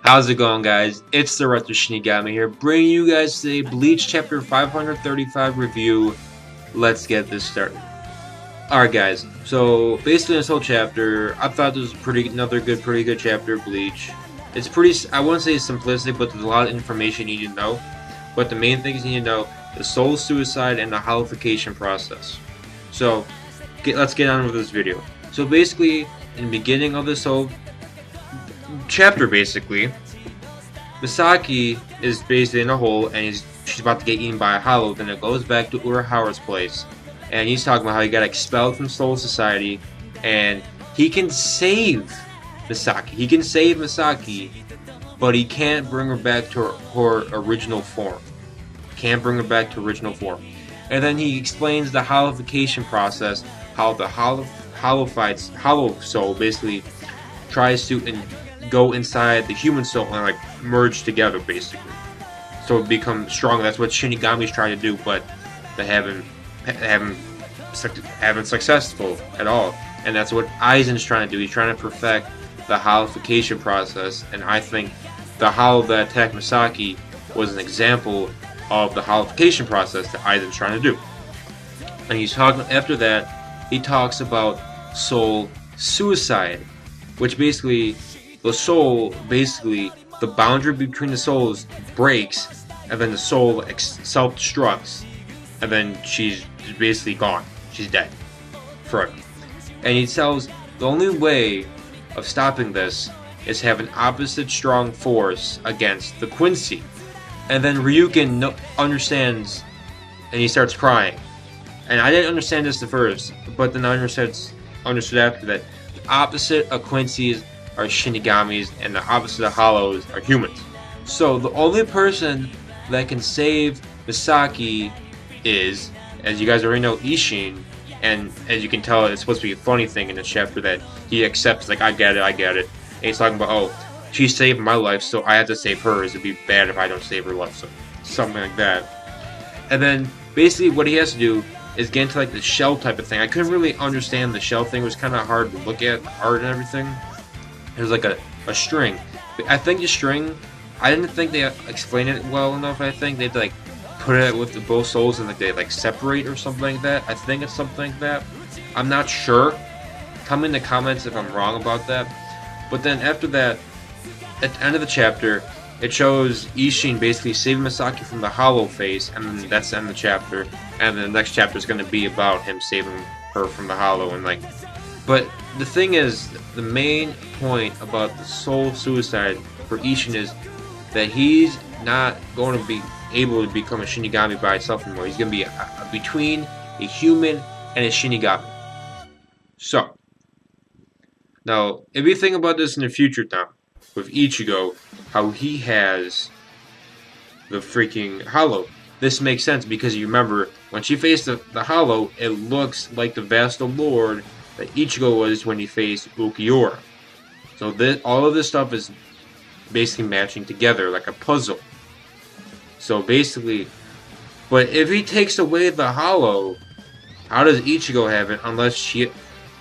How's it going, guys? It's the Retro Shinigami here, bringing you guys today Bleach Chapter 535 review. Let's get this started. Alright, guys, so basically this whole chapter, I thought this was pretty good chapter of Bleach. It's pretty, I wouldn't say simplistic, but there's a lot of information you need to know. But the main things you need to know, the soul suicide and the holification process. So, let's get on with this video. So basically, in the beginning of this whole chapter, basically, Misaki is basically in a hole and she's about to get eaten by a hollow. Then it goes back to Urahawa's place, and he's talking about how he got expelled from Soul Society, and he can save Misaki. He can save Misaki, but he can't bring her back to her original form. Can't bring her back to original form. And then he explains the holification process, how the hollow soul basically tries to go inside the human soul and like merge together, basically, so it become strong. That's what Shinigami's trying to do, but they haven't successful at all. And that's what Aizen's trying to do. He's trying to perfect the holification process, and I think the hollow that attacked Misaki was an example of the holification process that Aizen's trying to do. And he's talking after that. He talks about soul suicide, which basically the soul, the boundary between the souls breaks, and then the soul self-destructs, and then she's basically gone. She's dead forever. And he tells the only way of stopping this is have an opposite strong force against the Quincy. And then Ryukin understands, and he starts crying. And I didn't understand this at first, but then I understood after that. The opposite of Quincy's are Shinigamis, and the opposite of hollows are humans. So the only person that can save Misaki is, as you guys already know, Ishin. And as you can tell, it's supposed to be a funny thing in this chapter that he accepts, like, I get it. And he's talking about, oh, she saved my life, so I have to save hers. It'd be bad if I don't save her life, so something like that. And then basically what he has to do is get into like the shell type of thing. I couldn't really understand the shell thing. It was kind of hard to look at, the art and everything. It was like a string. I think the string, I didn't think they explained it well enough. I think they'd like put it with both souls and like they like separate or something like that. I think it's something like that. I'm not sure. Tell me in the comments if I'm wrong about that. But then after that, at the end of the chapter, it shows Ishin basically saving Misaki from the hollow face, and then that's the end of the chapter. And the next chapter is going to be about him saving her from the hollow, and like. But the thing is, the main point about the soul suicide for Ishin is that he's not going to be able to become a Shinigami by itself anymore. He's going to be between a human and a Shinigami. So, now, if you think about this in the future time, with Ichigo, how he has the freaking hollow, this makes sense because you remember, when she faced the hollow, it looks like the Vasto Lord that Ichigo was when he faced Ulquiorra. So all of this stuff is basically matching together like a puzzle. So basically, but if he takes away the hollow, how does Ichigo have it unless she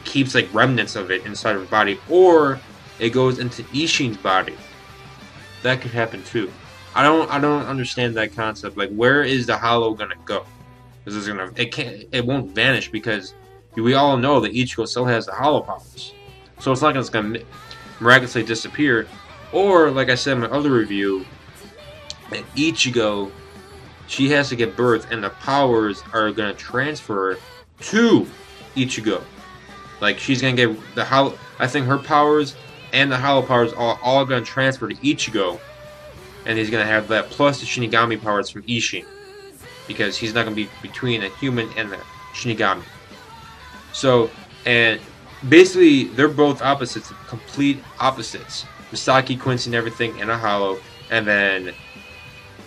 keeps like remnants of it inside of her body, or it goes into Ishin's body? That could happen too. I don't understand that concept. Like, where is the hollow gonna go? This is it won't vanish because we all know that Ichigo still has the hollow powers. So it's not like it's gonna miraculously disappear. Or, like I said in my other review, that Ichigo, she has to give birth, and the powers are gonna transfer to Ichigo. Like, she's gonna get the hollow. I think her powers and the hollow powers are all gonna transfer to Ichigo, and he's gonna have that plus the Shinigami powers from Ishin, because he's not gonna be between a human and a Shinigami. So, and basically, they're both opposites, complete opposites. Misaki, Quincy, and everything in a hollow, and then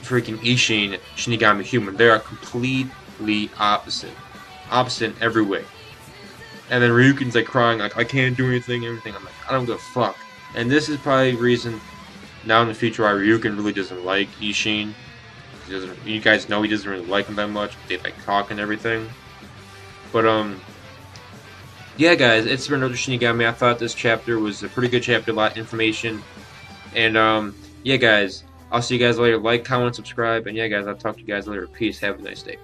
freaking Ishin, Shinigami, human. They are completely opposite in every way. And then Ryukin's like crying, like, I can't do anything, everything. I'm like, I don't give a fuck. And this is probably the reason now in the future why Ryukin really doesn't like Ishin. You guys know he doesn't really like him that much. They like talk and everything. But yeah, guys, it's been another Shinigami. I thought this chapter was a pretty good chapter, a lot of information. And yeah, guys, I'll see you guys later. Like, comment, subscribe, and yeah, guys, I'll talk to you guys later. Peace. Have a nice day.